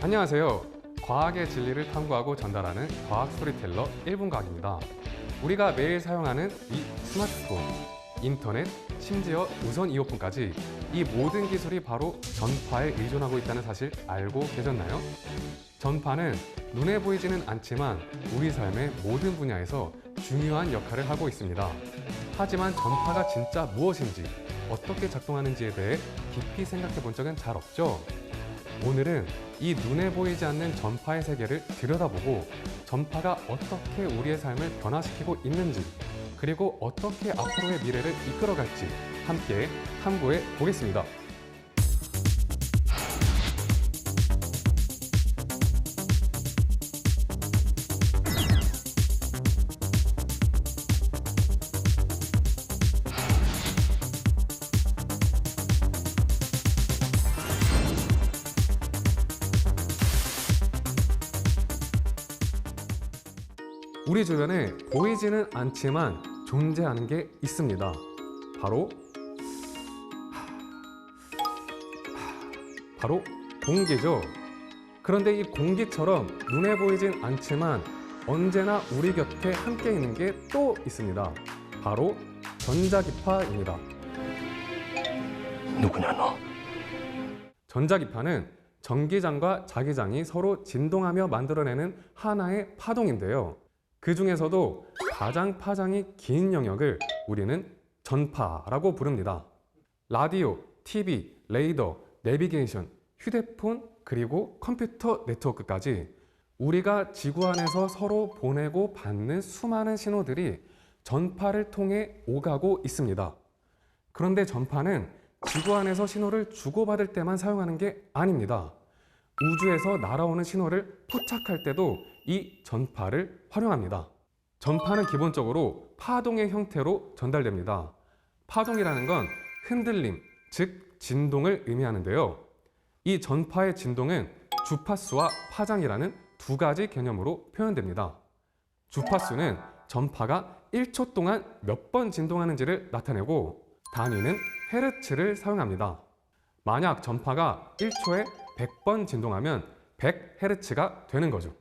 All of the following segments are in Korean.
안녕하세요. 과학의 진리를 탐구하고 전달하는 과학 스토리텔러 1분 과학입니다. 우리가 매일 사용하는 이 스마트폰, 인터넷, 심지어 무선 이어폰까지 이 모든 기술이 바로 전파에 의존하고 있다는 사실 알고 계셨나요? 전파는 눈에 보이지는 않지만 우리 삶의 모든 분야에서 중요한 역할을 하고 있습니다. 하지만 전파가 진짜 무엇인지, 어떻게 작동하는지에 대해 깊이 생각해 본 적은 잘 없죠? 오늘은 이 눈에 보이지 않는 전파의 세계를 들여다보고 전파가 어떻게 우리의 삶을 변화시키고 있는지, 그리고 어떻게 앞으로의 미래를 이끌어갈지 함께 탐구해 보겠습니다. 우리 주변에 보이지는 않지만 존재하는 게 있습니다. 바로 공기죠. 그런데 이 공기처럼 눈에 보이진 않지만 언제나 우리 곁에 함께 있는 게 또 있습니다. 바로 전자기파입니다. 누구냐 너? 전자기파는 전기장과 자기장이 서로 진동하며 만들어내는 하나의 파동인데요. 그 중에서도 가장 파장이 긴 영역을 우리는 전파라고 부릅니다. 라디오, TV, 레이더, 내비게이션, 휴대폰, 그리고 컴퓨터 네트워크까지 우리가 지구 안에서 서로 보내고 받는 수많은 신호들이 전파를 통해 오가고 있습니다. 그런데 전파는 지구 안에서 신호를 주고받을 때만 사용하는 게 아닙니다. 우주에서 날아오는 신호를 포착할 때도 이 전파를 활용합니다. 전파는 기본적으로 파동의 형태로 전달됩니다. 파동이라는 건 흔들림, 즉 진동을 의미하는데요. 이 전파의 진동은 주파수와 파장이라는 두 가지 개념으로 표현됩니다. 주파수는 전파가 1초 동안 몇 번 진동하는지를 나타내고 단위는 헤르츠를 사용합니다. 만약 전파가 1초에 100번 진동하면 100헤르츠가 되는 거죠.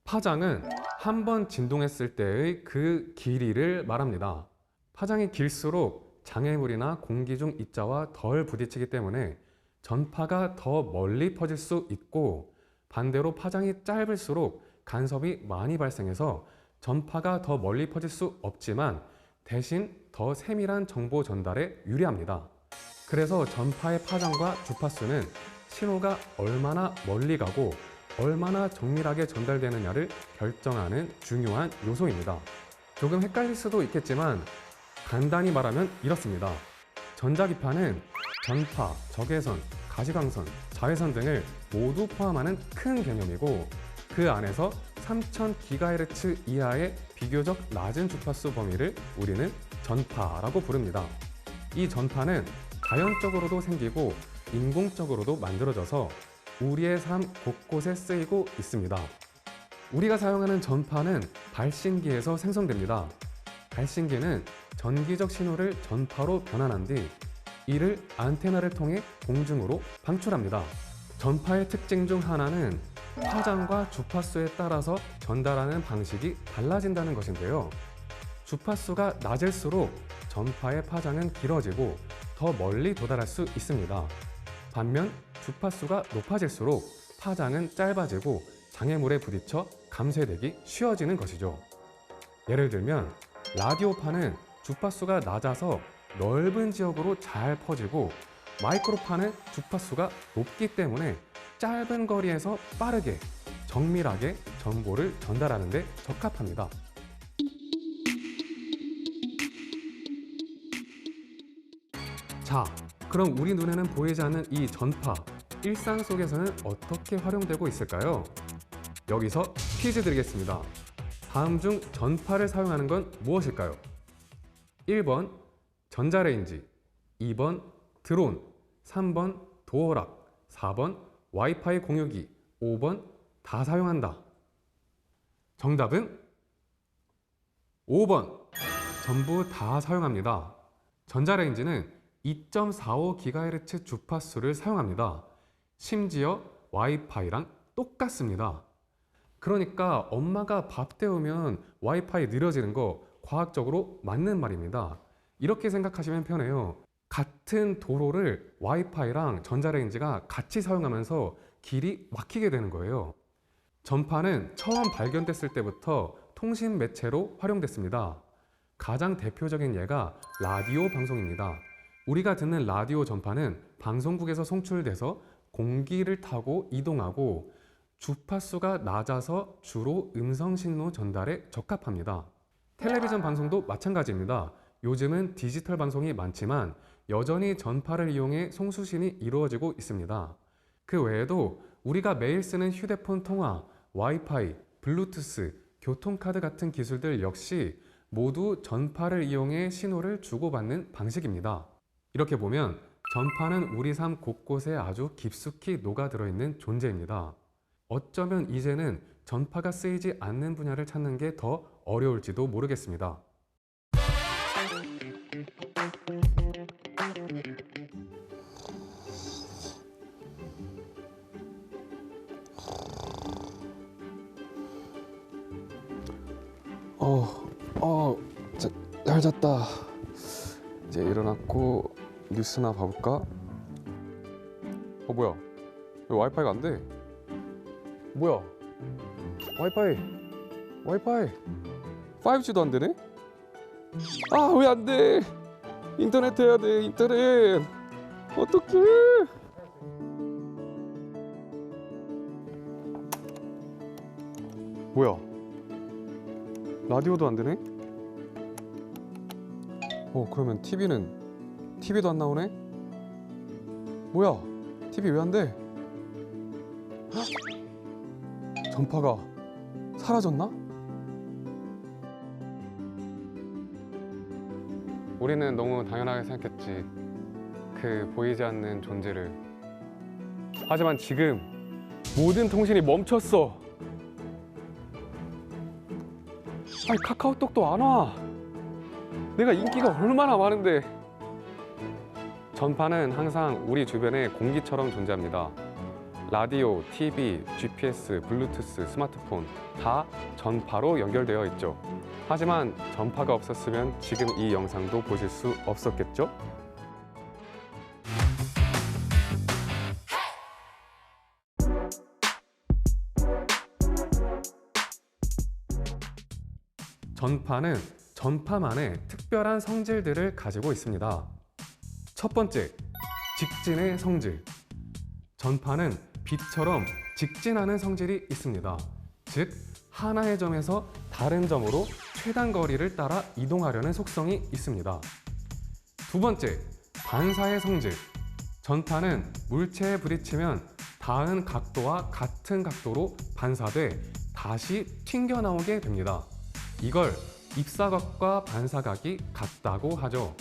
파장은 한 번 진동했을 때의 그 길이를 말합니다. 파장이 길수록 장애물이나 공기 중 입자와 덜 부딪히기 때문에 전파가 더 멀리 퍼질 수 있고, 반대로 파장이 짧을수록 간섭이 많이 발생해서 전파가 더 멀리 퍼질 수 없지만 대신 더 세밀한 정보 전달에 유리합니다. 그래서 전파의 파장과 주파수는 신호가 얼마나 멀리 가고 얼마나 정밀하게 전달되느냐를 결정하는 중요한 요소입니다. 조금 헷갈릴 수도 있겠지만 간단히 말하면 이렇습니다. 전자기파는 전파, 적외선, 가시광선, 자외선 등을 모두 포함하는 큰 개념이고, 그 안에서 3000GHz 이하의 비교적 낮은 주파수 범위를 우리는 전파라고 부릅니다. 이 전파는 자연적으로도 생기고 인공적으로도 만들어져서 우리의 삶 곳곳에 쓰이고 있습니다. 우리가 사용하는 전파는 발신기에서 생성됩니다. 발신기는 전기적 신호를 전파로 변환한 뒤 이를 안테나를 통해 공중으로 방출합니다. 전파의 특징 중 하나는 파장과 주파수에 따라서 전달하는 방식이 달라진다는 것인데요. 주파수가 낮을수록 전파의 파장은 길어지고 더 멀리 도달할 수 있습니다. 반면 주파수가 높아질수록 파장은 짧아지고 장애물에 부딪혀 감쇄되기 쉬워지는 것이죠. 예를 들면 라디오파는 주파수가 낮아서 넓은 지역으로 잘 퍼지고, 마이크로파는 주파수가 높기 때문에 짧은 거리에서 빠르게, 정밀하게 정보를 전달하는 데 적합합니다. 자, 그럼 우리 눈에는 보이지 않는 이 전파, 일상 속에서는 어떻게 활용되고 있을까요? 여기서 퀴즈 드리겠습니다. 다음 중 전파를 사용하는 건 무엇일까요? 1번 전자레인지, 2번 드론, 3번 도어락, 4번 와이파이 공유기, 5번 다 사용한다. 정답은 5번, 전부 다 사용합니다. 전자레인지는 2.45GHz 주파수를 사용합니다. 심지어 와이파이랑 똑같습니다. 그러니까 엄마가 밥 때우면 와이파이 느려지는 거 과학적으로 맞는 말입니다. 이렇게 생각하시면 편해요. 같은 도로를 와이파이랑 전자레인지가 같이 사용하면서 길이 막히게 되는 거예요. 전파는 처음 발견됐을 때부터 통신 매체로 활용됐습니다. 가장 대표적인 예가 라디오 방송입니다. 우리가 듣는 라디오 전파는 방송국에서 송출돼서 공기를 타고 이동하고 주파수가 낮아서 주로 음성 신호 전달에 적합합니다. 텔레비전 방송도 마찬가지입니다. 요즘은 디지털 방송이 많지만 여전히 전파를 이용해 송수신이 이루어지고 있습니다. 그 외에도 우리가 매일 쓰는 휴대폰 통화, 와이파이, 블루투스, 교통카드 같은 기술들 역시 모두 전파를 이용해 신호를 주고받는 방식입니다. 이렇게 보면 전파는 우리 삶 곳곳에 아주 깊숙이 녹아들어 있는 존재입니다. 어쩌면 이제는 전파가 쓰이지 않는 분야를 찾는 게 더 어려울지도 모르겠습니다. 잘 잤다. 이제 일어났고 뉴스나 봐볼까? 뭐야? 왜 와이파이가 안 돼? 뭐야? 와이파이 5G도 안 되네? 아, 왜 안 돼? 인터넷 해야 돼, 인터넷. 어떡해? 뭐야? 라디오도 안 되네? 그러면 TV도 안 나오네? 뭐야? TV 왜 안 돼? 헉? 전파가 사라졌나? 우리는 너무 당연하게 생각했지. 그 보이지 않는 존재를. 하지만 지금 모든 통신이 멈췄어. 아니, 카카오톡도 안 와. 내가 인기가 얼마나 많은데. 전파는 항상 우리 주변에 공기처럼 존재합니다. 라디오, TV, GPS, 블루투스, 스마트폰 다 전파로 연결되어 있죠. 하지만 전파가 없었으면 지금 이 영상도 보실 수 없었겠죠? 전파는 전파만의 특별한 성질들을 가지고 있습니다. 첫 번째, 직진의 성질. 전파는 빛처럼 직진하는 성질이 있습니다. 즉, 하나의 점에서 다른 점으로 최단 거리를 따라 이동하려는 속성이 있습니다. 두 번째, 반사의 성질. 전파는 물체에 부딪히면 닿은 각도와 같은 각도로 반사돼 다시 튕겨나오게 됩니다. 이걸 입사각과 반사각이 같다고 하죠.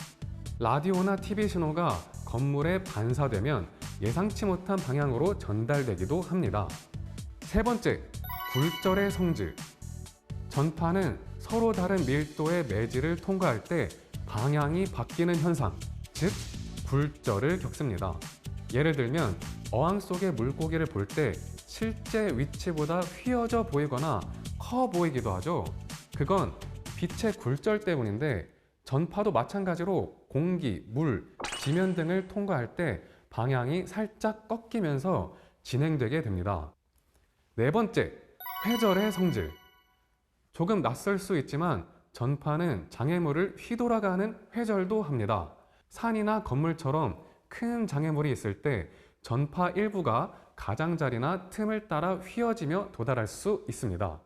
라디오나 TV 신호가 건물에 반사되면 예상치 못한 방향으로 전달되기도 합니다. 세 번째, 굴절의 성질. 전파는 서로 다른 밀도의 매질을 통과할 때 방향이 바뀌는 현상, 즉 굴절을 겪습니다. 예를 들면 어항 속의 물고기를 볼 때 실제 위치보다 휘어져 보이거나 커 보이기도 하죠. 그건 빛의 굴절 때문인데 전파도 마찬가지로 공기, 물, 지면 등을 통과할 때 방향이 살짝 꺾이면서 진행되게 됩니다. 네 번째, 회절의 성질. 조금 낯설 수 있지만 전파는 장애물을 휘돌아가는 회절도 합니다. 산이나 건물처럼 큰 장애물이 있을 때 전파 일부가 가장자리나 틈을 따라 휘어지며 도달할 수 있습니다.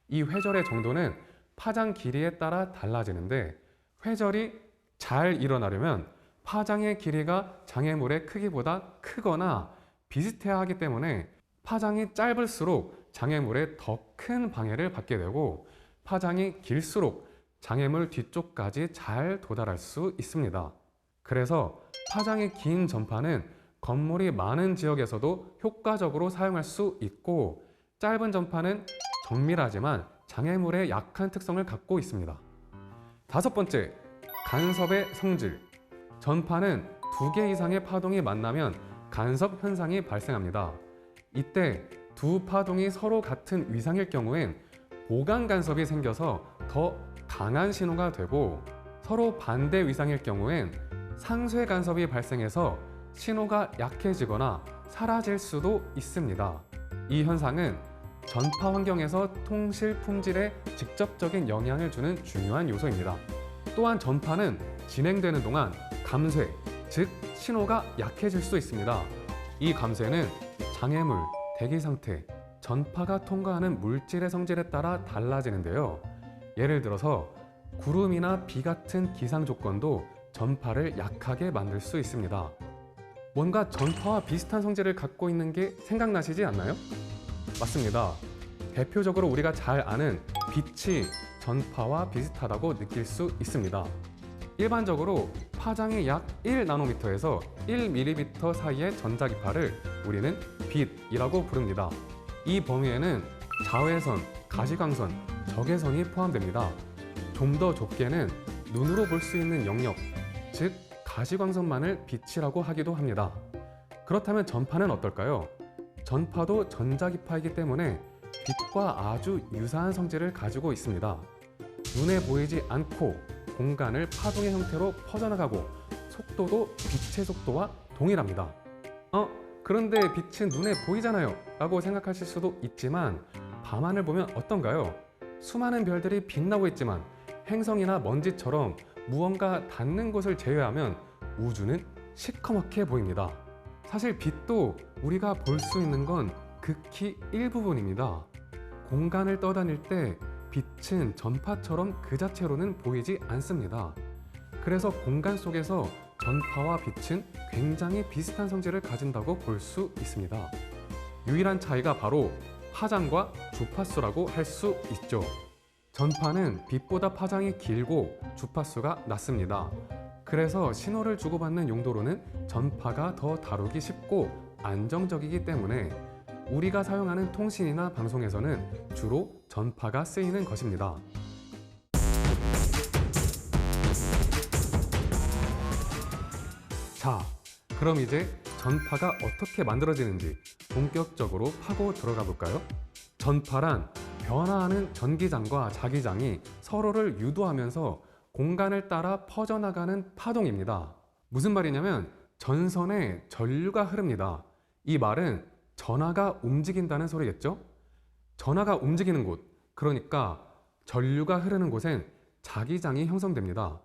이 회절의 정도는 파장 길이에 따라 달라지는데 회절이 잘 일어나려면 파장의 길이가 장애물의 크기보다 크거나 비슷해야 하기 때문에 파장이 짧을수록 장애물에 더 큰 방해를 받게 되고 파장이 길수록 장애물 뒤쪽까지 잘 도달할 수 있습니다. 그래서 파장이 긴 전파는 건물이 많은 지역에서도 효과적으로 사용할 수 있고 짧은 전파는 정밀하지만 장애물에 약한 특성을 갖고 있습니다. 다섯 번째, 간섭의 성질. 전파는 2개 이상의 파동이 만나면 간섭 현상이 발생합니다. 이때 두 파동이 서로 같은 위상일 경우엔 보강 간섭이 생겨서 더 강한 신호가 되고, 서로 반대 위상일 경우엔 상쇄 간섭이 발생해서 신호가 약해지거나 사라질 수도 있습니다. 이 현상은 전파 환경에서 통실 품질에 직접적인 영향을 주는 중요한 요소입니다. 또한 전파는 진행되는 동안 감쇄, 즉 신호가 약해질 수 있습니다. 이 감쇄는 장애물, 대기 상태, 전파가 통과하는 물질의 성질에 따라 달라지는데요. 예를 들어서 구름이나 비 같은 기상 조건도 전파를 약하게 만들 수 있습니다. 뭔가 전파와 비슷한 성질을 갖고 있는 게 생각나시지 않나요? 맞습니다. 대표적으로 우리가 잘 아는 빛이 전파와 비슷하다고 느낄 수 있습니다. 일반적으로 파장이 약 1나노미터에서 1ml 사이의 전자기파를 우리는 빛이라고 부릅니다. 이 범위에는 자외선, 가시광선, 적외선이 포함됩니다. 좀 더 좁게는 눈으로 볼 수 있는 영역, 즉 가시광선만을 빛이라고 하기도 합니다. 그렇다면 전파는 어떨까요? 전파도 전자기파이기 때문에 빛과 아주 유사한 성질을 가지고 있습니다. 눈에 보이지 않고 공간을 파동의 형태로 퍼져나가고 속도도 빛의 속도와 동일합니다. 그런데 빛은 눈에 보이잖아요 라고 생각하실 수도 있지만 밤하늘 보면 어떤가요? 수많은 별들이 빛나고 있지만 행성이나 먼지처럼 무언가 닿는 곳을 제외하면 우주는 시커멓게 보입니다. 사실 빛도 우리가 볼 수 있는 건 극히 일부분입니다. 공간을 떠다닐 때 빛은 전파처럼 그 자체로는 보이지 않습니다. 그래서 공간 속에서 전파와 빛은 굉장히 비슷한 성질을 가진다고 볼 수 있습니다. 유일한 차이가 바로 파장과 주파수라고 할 수 있죠. 전파는 빛보다 파장이 길고 주파수가 낮습니다. 그래서 신호를 주고받는 용도로는 전파가 더 다루기 쉽고 안정적이기 때문에 우리가 사용하는 통신이나 방송에서는 주로 전파가 쓰이는 것입니다. 자, 그럼 이제 전파가 어떻게 만들어지는지 본격적으로 파고 들어가 볼까요? 전파란 변화하는 전기장과 자기장이 서로를 유도하면서 공간을 따라 퍼져나가는 파동입니다. 무슨 말이냐면 전선에 전류가 흐릅니다. 이 말은 전하가 움직인다는 소리겠죠? 전하가 움직이는 곳, 그러니까 전류가 흐르는 곳엔 자기장이 형성됩니다.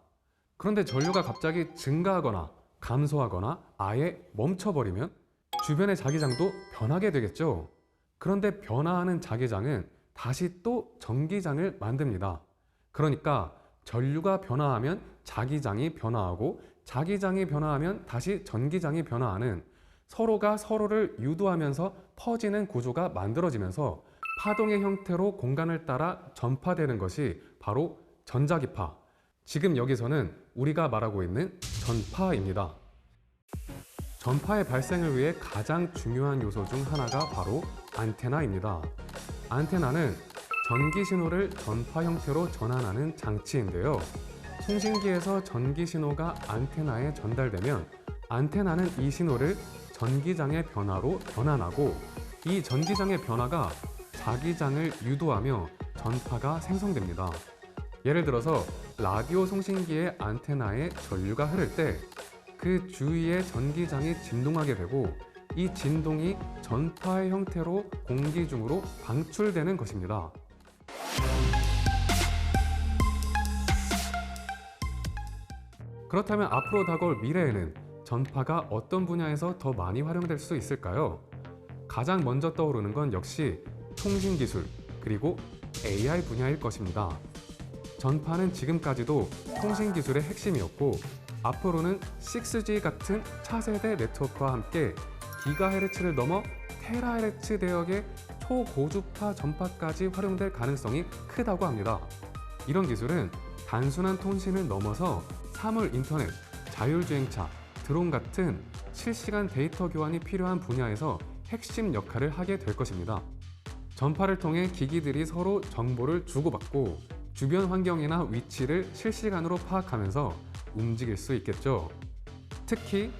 그런데 전류가 갑자기 증가하거나 감소하거나 아예 멈춰버리면 주변의 자기장도 변하게 되겠죠. 그런데 변화하는 자기장은 다시 또 전기장을 만듭니다. 그러니까 전류가 변화하면 자기장이 변화하고 자기장이 변화하면 다시 전기장이 변화하는 서로가 서로를 유도하면서 퍼지는 구조가 만들어지면서 파동의 형태로 공간을 따라 전파되는 것이 바로 전자기파, 지금 여기서는 우리가 말하고 있는 전파입니다. 전파의 발생을 위해 가장 중요한 요소 중 하나가 바로 안테나입니다. 안테나는 전기 신호를 전파 형태로 전환하는 장치인데요. 송신기에서 전기 신호가 안테나에 전달되면 안테나는 이 신호를 전기장의 변화로 변환하고 이 전기장의 변화가 자기장을 유도하며 전파가 생성됩니다. 예를 들어서 라디오 송신기의 안테나에 전류가 흐를 때 그 주위의 전기장이 진동하게 되고 이 진동이 전파의 형태로 공기 중으로 방출되는 것입니다. 그렇다면 앞으로 다가올 미래에는 전파가 어떤 분야에서 더 많이 활용될 수 있을까요? 가장 먼저 떠오르는 건 역시 통신기술 그리고 AI 분야일 것입니다. 전파는 지금까지도 통신기술의 핵심이었고 앞으로는 6G 같은 차세대 네트워크와 함께 기가헤르츠를 넘어 테라헤르츠 대역의 초고주파 전파까지 활용될 가능성이 크다고 합니다. 이런 기술은 단순한 통신을 넘어서 사물 인터넷, 자율주행차, 드론 같은 실시간 데이터 교환이 필요한 분야에서 핵심 역할을 하게 될 것입니다. 전파를 통해 기기들이 서로 정보를 주고받고 주변 환경이나 위치를 실시간으로 파악하면서 움직일 수 있겠죠. 특히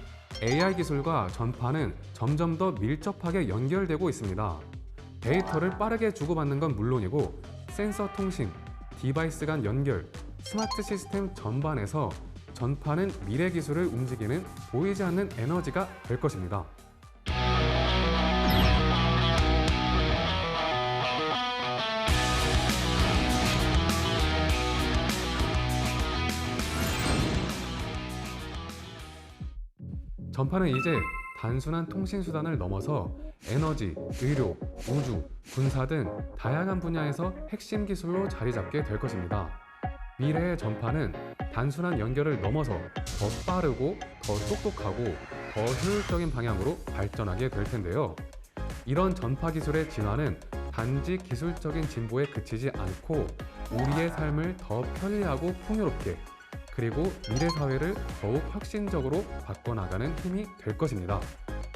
AI 기술과 전파는 점점 더 밀접하게 연결되고 있습니다. 데이터를 빠르게 주고받는 건 물론이고 센서 통신, 디바이스 간 연결, 스마트 시스템 전반에서 전파는 미래 기술을 움직이는 보이지 않는 에너지가 될 것입니다. 전파는 이제 단순한 통신 수단을 넘어서 에너지, 의료, 우주, 군사 등 다양한 분야에서 핵심 기술로 자리 잡게 될 것입니다. 미래의 전파는 단순한 연결을 넘어서 더 빠르고 더 똑똑하고 더 효율적인 방향으로 발전하게 될 텐데요. 이런 전파 기술의 진화는 단지 기술적인 진보에 그치지 않고 우리의 삶을 더 편리하고 풍요롭게 그리고 미래 사회를 더욱 혁신적으로 바꿔나가는 힘이 될 것입니다.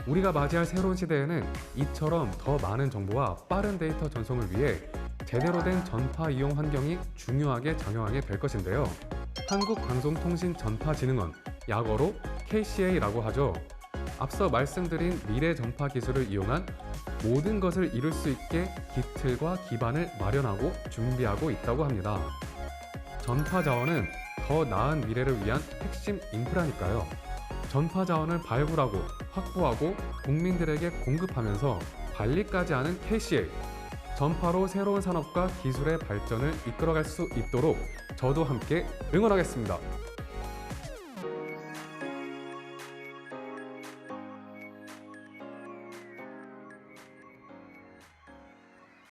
우리가 맞이할 새로운 시대에는 이처럼 더 많은 정보와 빠른 데이터 전송을 위해 제대로 된 전파 이용 환경이 중요하게 작용하게 될 것인데요. 한국방송통신전파진흥원, 약어로 KCA라고 하죠. 앞서 말씀드린 미래 전파 기술을 이용한 모든 것을 이룰 수 있게 기틀과 기반을 마련하고 준비하고 있다고 합니다. 전파 자원은 더 나은 미래를 위한 핵심 인프라니까요. 전파 자원을 발굴하고 확보하고 국민들에게 공급하면서 관리까지 하는 KCA. 전파로 새로운 산업과 기술의 발전을 이끌어갈 수 있도록 저도 함께 응원하겠습니다.